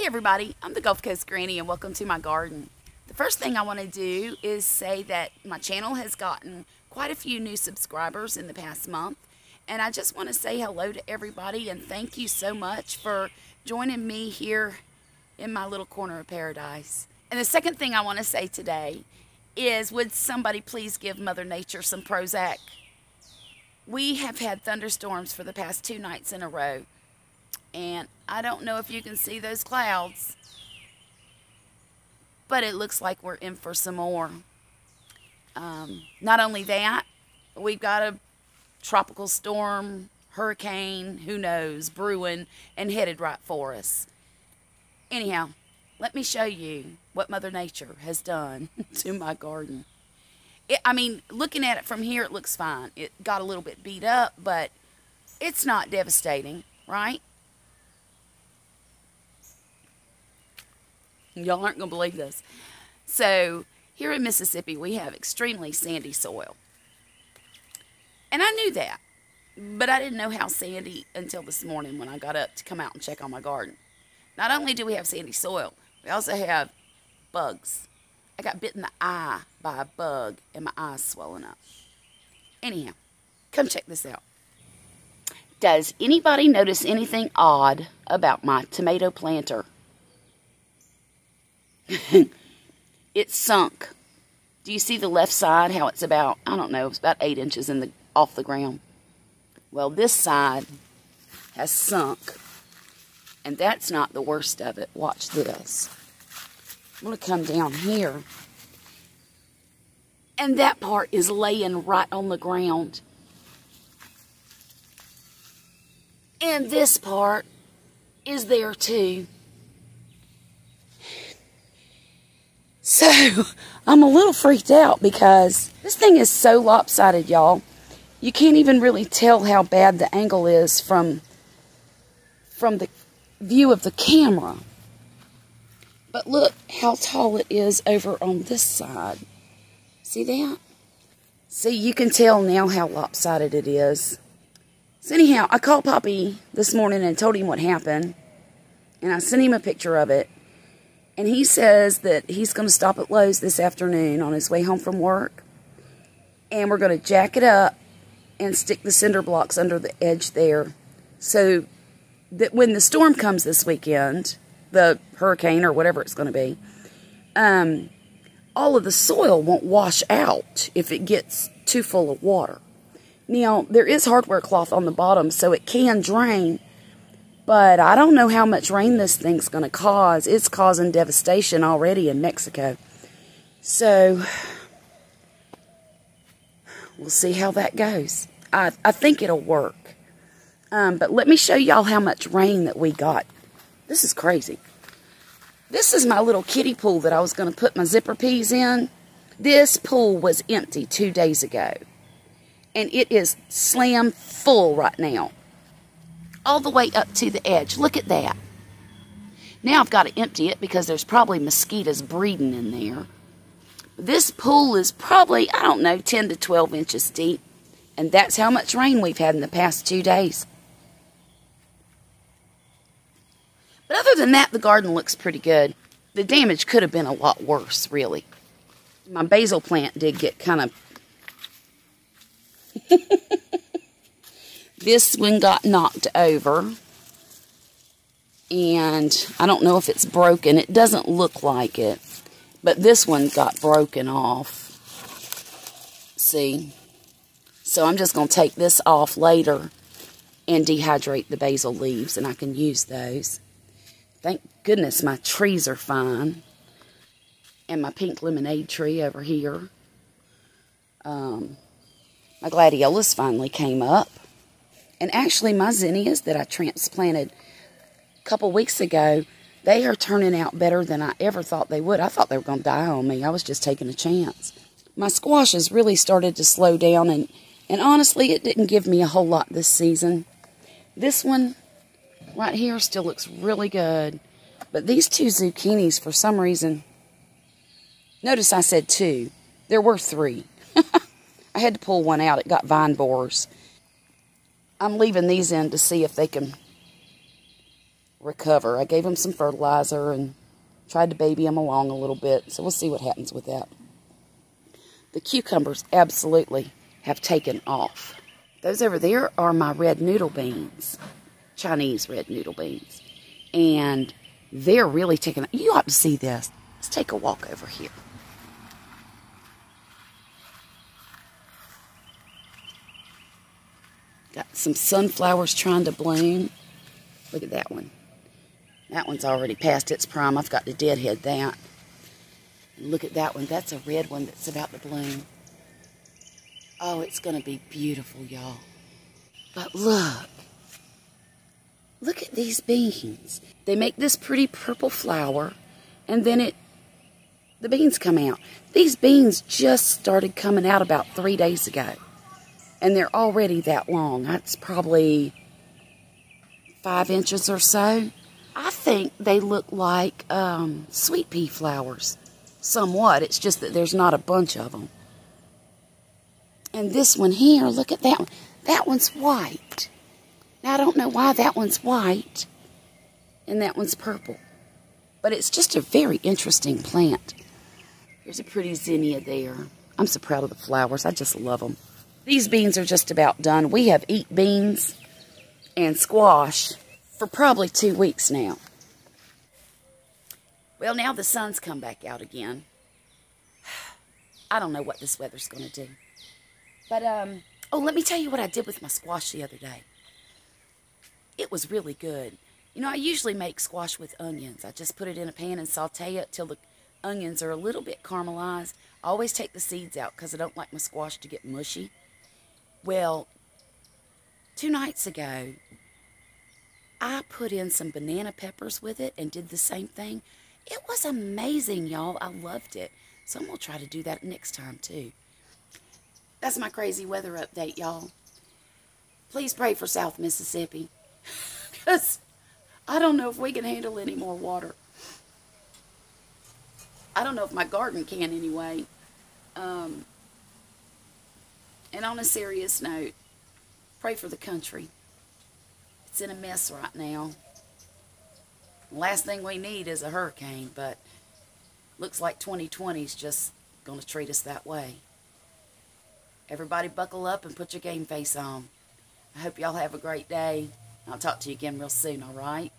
Hey everybody, I'm the Gulf Coast Granny and welcome to my garden. The first thing I want to do is say that my channel has gotten quite a few new subscribers in the past month, and I just want to say hello to everybody and thank you so much for joining me here in my little corner of paradise. And the second thing I want to say today is, would somebody please give Mother Nature some Prozac? We have had thunderstorms for the past 2 nights in a row. And I don't know if you can see those clouds, but it looks like we're in for some more. Not only that, we've got a tropical storm, hurricane, who knows, brewing and headed right for us. Anyhow, let me show you what Mother Nature has done to my garden. I mean, looking at it from here, it looks fine. It got a little bit beat up, but it's not devastating, right? Y'all aren't going to believe this. So, here in Mississippi, we have extremely sandy soil. And I knew that. But I didn't know how sandy until this morning when I got up to come out and check on my garden. Not only do we have sandy soil, we also have bugs. I got bit in the eye by a bug and my eye's swollen up. Anyhow, come check this out. Does anybody notice anything odd about my tomato planter? It's sunk. Do you see the left side, how it's about, I don't know, it's about 8 inches off the ground? Well, this side has sunk, and that's not the worst of it. Watch this. I'm going to come down here, and that part is laying right on the ground. And this part is there too. So, I'm a little freaked out because this thing is so lopsided, y'all. You can't even really tell how bad the angle is from the view of the camera. But look how tall it is over on this side. See that? See, you can tell now how lopsided it is. So anyhow, I called Poppy this morning and told him what happened. And I sent him a picture of it. And he says that he's going to stop at Lowe's this afternoon on his way home from work. And we're going to jack it up and stick the cinder blocks under the edge there. So that when the storm comes this weekend, the hurricane or whatever it's going to be, all of the soil won't wash out if it gets too full of water. Now, there is hardware cloth on the bottom, so it can drain. But I don't know how much rain this thing's going to cause. It's causing devastation already in Mexico. So, we'll see how that goes. I think it'll work. But let me show y'all how much rain that we got. This is crazy. This is my little kiddie pool that I was going to put my zipper peas in. This pool was empty 2 days ago. And it is slam full right now. All the way up to the edge. Look at that. Now I've got to empty it because there's probably mosquitoes breeding in there. This pool is probably, I don't know, 10 to 12 inches deep. And that's how much rain we've had in the past 2 days. But other than that, the garden looks pretty good. The damage could have been a lot worse, really. My basil plant did get kind of... This one got knocked over, and I don't know if it's broken. It doesn't look like it, but this one got broken off. See? So I'm just going to take this off later and dehydrate the basil leaves, and I can use those. Thank goodness my trees are fine, and my pink lemonade tree over here. My gladiolus finally came up. And actually, my zinnias that I transplanted a couple weeks ago, they are turning out better than I ever thought they would. I thought they were going to die on me. I was just taking a chance. My squashes really started to slow down, and honestly, it didn't give me a whole lot this season. This one right here still looks really good. But these 2 zucchinis, for some reason, notice I said 2. There were 3. I had to pull one out. It got vine borers. I'm leaving these in to see if they can recover. I gave them some fertilizer and tried to baby them along a little bit. So we'll see what happens with that. The cucumbers absolutely have taken off. Those over there are my red noodle beans. Chinese red noodle beans. And they're really taking off. You ought to see this. Let's take a walk over here. Got some sunflowers trying to bloom. Look at that one. That one's already past its prime. I've got to deadhead that. Look at that one. That's a red one that's about to bloom. Oh, it's going to be beautiful, y'all. But look. Look at these beans. They make this pretty purple flower, and then the beans come out. These beans just started coming out about 3 days ago. And they're already that long. That's probably 5 inches or so. I think they look like sweet pea flowers. Somewhat. It's just that there's not a bunch of them. And this one here, look at that one. That one's white. Now, I don't know why that one's white and that one's purple. But it's just a very interesting plant. Here's a pretty zinnia there. I'm so proud of the flowers. I just love them. These beans are just about done. We have eaten beans and squash for probably 2 weeks now. Well, now the sun's come back out again. I don't know what this weather's going to do. But, oh, let me tell you what I did with my squash the other day. It was really good. You know, I usually make squash with onions. I just put it in a pan and saute it till the onions are a little bit caramelized. I always take the seeds out because I don't like my squash to get mushy. Well, 2 nights ago, I put in some banana peppers with it and did the same thing. It was amazing, y'all. I loved it. So I'm going to try to do that next time, too. That's my crazy weather update, y'all. Please pray for South Mississippi. Because I don't know if we can handle any more water. I don't know if my garden can anyway. And on a serious note, pray for the country. It's in a mess right now. The last thing we need is a hurricane, but looks like 2020 is just going to treat us that way. Everybody buckle up and put your game face on. I hope y'all have a great day. I'll talk to you again real soon, all right?